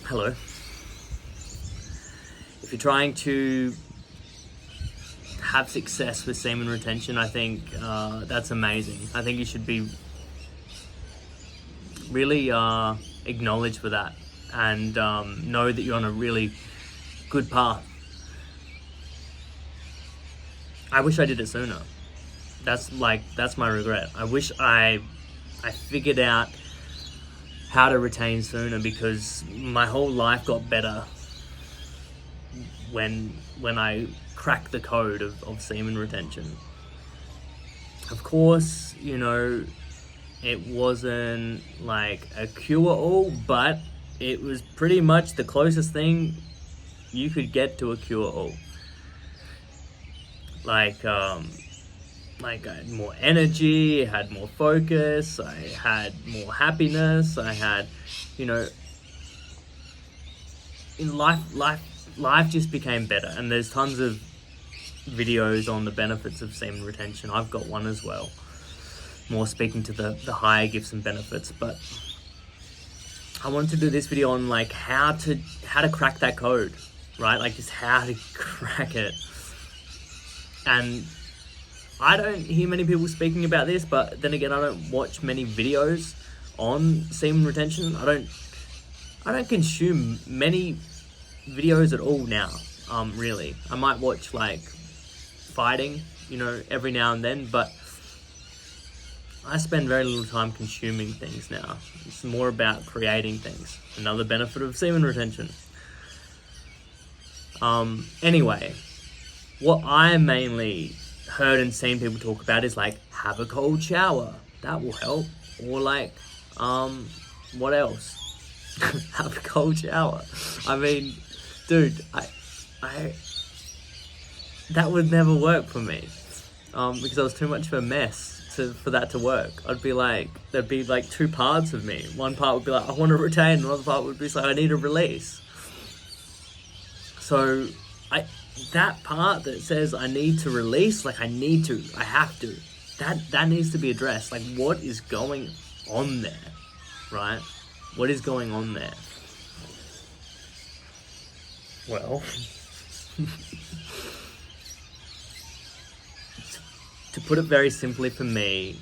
Hello. If you're trying to have success with semen retention, I think that's amazing. I think you should be really acknowledged for that and know that you're on a really good path. I wish I did it sooner. That's my regret. I wish I figured out how to retain sooner, because my whole life got better when I cracked the code of semen retention. Of course, it wasn't like a cure-all, but it was pretty much the closest thing you could get to a cure-all. I had more energy, I had more focus, I had more happiness, I had, in life just became better. And there's tons of videos on the benefits of semen retention. I've got one as well, more speaking to the higher gifts and benefits. But I wanted to do this video on how to crack that code, right? Just how to crack it. And I don't hear many people speaking about this, but then again, I don't watch many videos on semen retention. I don't consume many videos at all now, really. I might watch fighting, every now and then, but I spend very little time consuming things now. It's more about creating things. Another benefit of semen retention. Anyway, what I mainly heard and seen people talk about is have a cold shower. That will help. Or what else? Have a cold shower. I mean, dude, I that would never work for me. Because I was too much of a mess for that to work. I'd be there'd be two parts of me. One part would be I want to retain, another part would be I need a release. So that part that says I need to release, I have to, that needs to be addressed. What is going on there, right? What is going on there? Well, to put it very simply for me,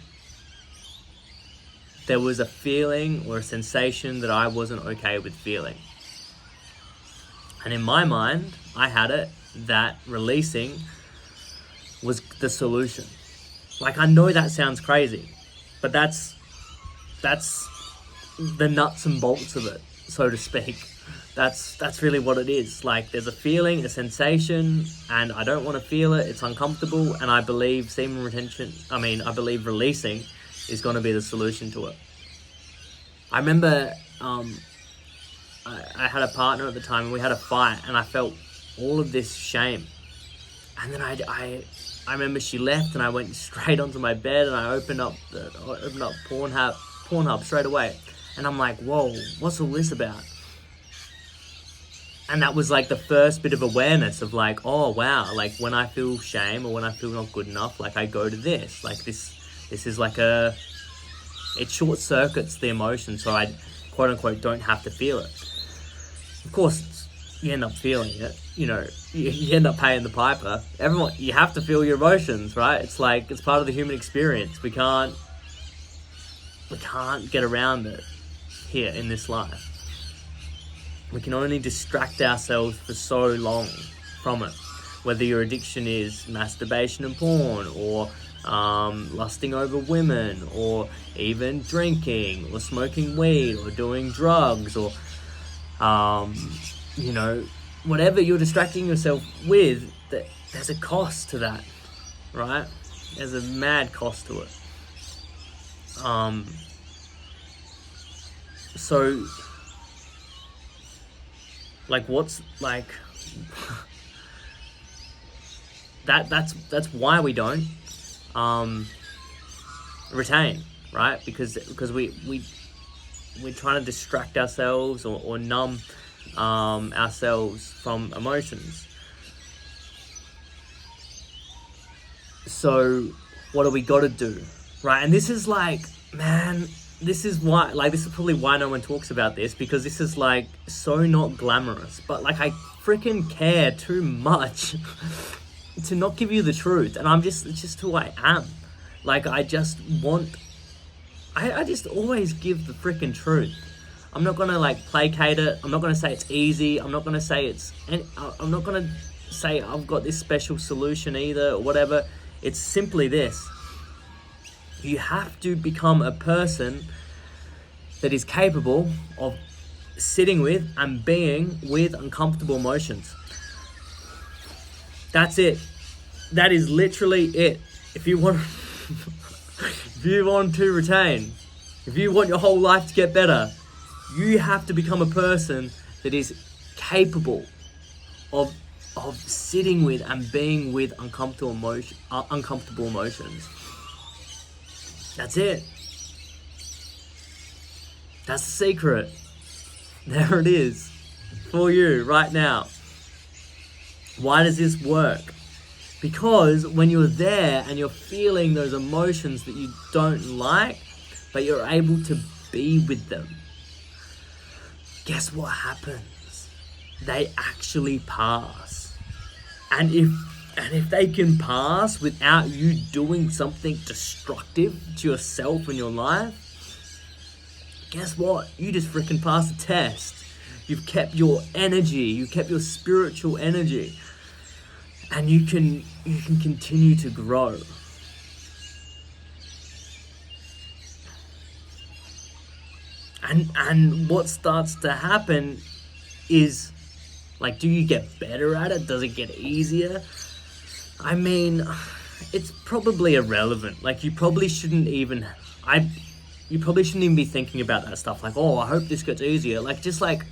there was a feeling or a sensation that I wasn't okay with feeling. And in my mind, I had it that releasing was the solution. I know that sounds crazy, but that's the nuts and bolts of it, so to speak. That's really what it is. There's a feeling, a sensation, and I don't want to feel it. It's uncomfortable, and I believe I believe releasing is going to be the solution to it. I remember I had a partner at the time, and we had a fight, and I felt all of this shame. And then I remember she left, and I went straight onto my bed, and I opened up Pornhub straight away. And I'm whoa, what's all this about? And that was the first bit of awareness of oh wow, when I feel shame or when I feel not good enough, I go to this. This is it short circuits the emotion, so I quote unquote don't have to feel it. Of course, you end up feeling it. You end up paying the piper. You have to feel your emotions, right? It's it's part of the human experience. We can't get around it here in this life. We can only distract ourselves for so long from it. Whether your addiction is masturbation and porn, or lusting over women, or even drinking, or smoking weed, or doing drugs, or whatever you're distracting yourself with, there's a cost to that, right? There's a mad cost to it. So what's that's why we don't retain, right? Because we're trying to distract ourselves or numb ourselves from emotions. So what do we got to do, right? And this is man, this is why, like, this is probably why no one talks about this, because this is like so not glamorous, but like I freaking care too much to not give you the truth. And it's just who I am. Like, I just always give the freaking truth. I'm not gonna like placate it. I'm not gonna say it's easy. I'm not gonna say I'm not gonna say I've got this special solution either, or whatever. It's simply this: you have to become a person that is capable of sitting with and being with uncomfortable emotions. That's it. That is literally it. If you want to retain, if you want your whole life to get better, you have to become a person that is capable of sitting with and being with uncomfortable emotions. That's it. That's the secret. There it is for you right now. Why does this work? Because when you're there and you're feeling those emotions that you don't like, but you're able to be with them, guess what happens? They actually pass. And if they can pass without you doing something destructive to yourself in your life, guess what? You just freaking passed the test. You've kept your energy, you kept your spiritual energy, and you can continue to grow. And what starts to happen is, like, do you get better at it? Does it get easier? I mean, it's probably irrelevant. Like, you probably shouldn't even be thinking about that stuff. Like, oh, I hope this gets easier. Like, just like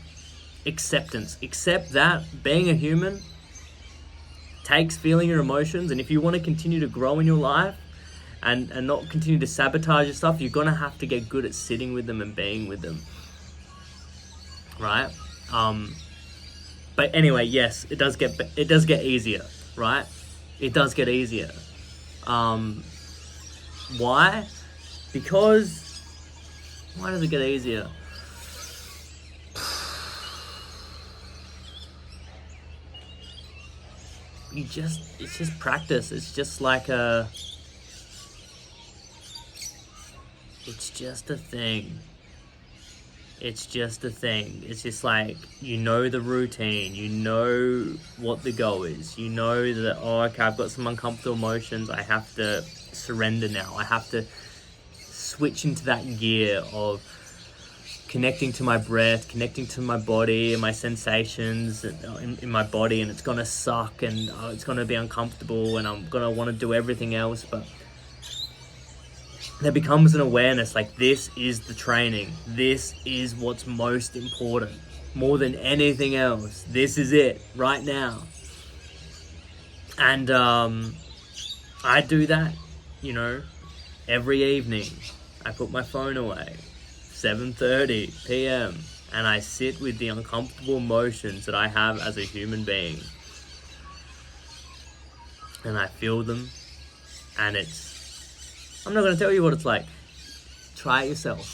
acceptance. Accept that being a human takes feeling your emotions, and if you want to continue to grow in your life and not continue to sabotage your stuff, you're gonna have to get good at sitting with them and being with them, right? But anyway, yes, it does get easier, right? It does get easier. Why? Because why does it get easier? It's just practice. It's just like it's just a thing. It's just a thing. It's just like, you know the routine, you know what the goal is, you know that, oh, okay, I've got some uncomfortable emotions, I have to surrender now. I have to switch into that gear of connecting to my breath, connecting to my body and my sensations in my body, and it's gonna suck and it's gonna be uncomfortable and I'm gonna want to do everything else, but there becomes an awareness, like, this is the training, this is what's most important, more than anything else. This is it right now. And I do that, every evening. I put my phone away, 7:30 p.m, and I sit with the uncomfortable emotions that I have as a human being, and I feel them. And I'm not going to tell you what it's like. Try it yourself.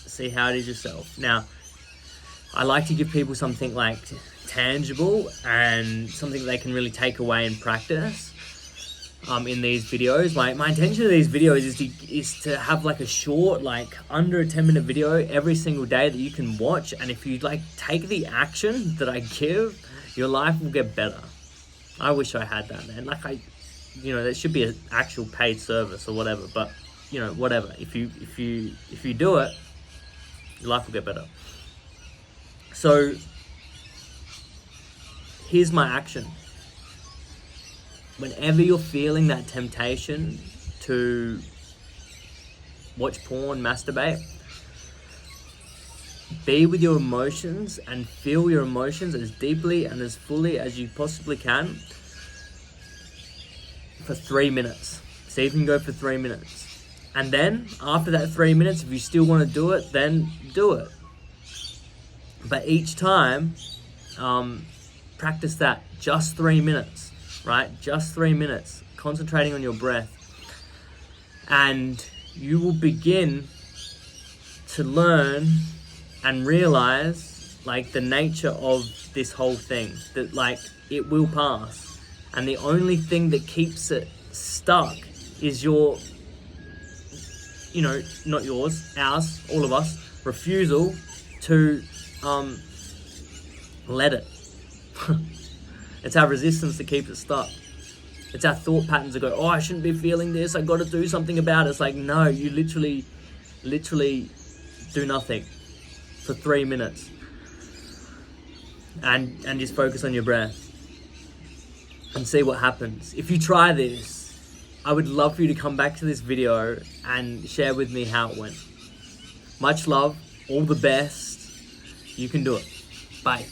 See how it is yourself. Now, I like to give people something like tangible and something they can really take away and practice in these videos. My intention of these videos is to have like a short, like under a 10-minute video every single day that you can watch, and if you like take the action that I give, your life will get better. I wish I had that, man. Like, that should be an actual paid service or whatever, but whatever. If you do it, your life will get better. So here's my action. Whenever you're feeling that temptation to watch porn, masturbate, be with your emotions and feel your emotions as deeply and as fully as you possibly can for 3 minutes. See if you can go for 3 minutes. And then after that 3 minutes, if you still want to do it, then do it. But each time, practice that just 3 minutes, right? Just 3 minutes, concentrating on your breath. And you will begin to learn and realize like the nature of this whole thing, that like it will pass, and the only thing that keeps it stuck is your, you know, not yours, ours, all of us, refusal to let it. It's our resistance that keeps it stuck. It's our thought patterns that go, oh, I shouldn't be feeling this, I got to do something about it. It's like, no, you literally do nothing for 3 minutes and just focus on your breath and see what happens. If you try this, I would love for you to come back to this video and share with me how it went. Much love, all the best. You can do it. Bye.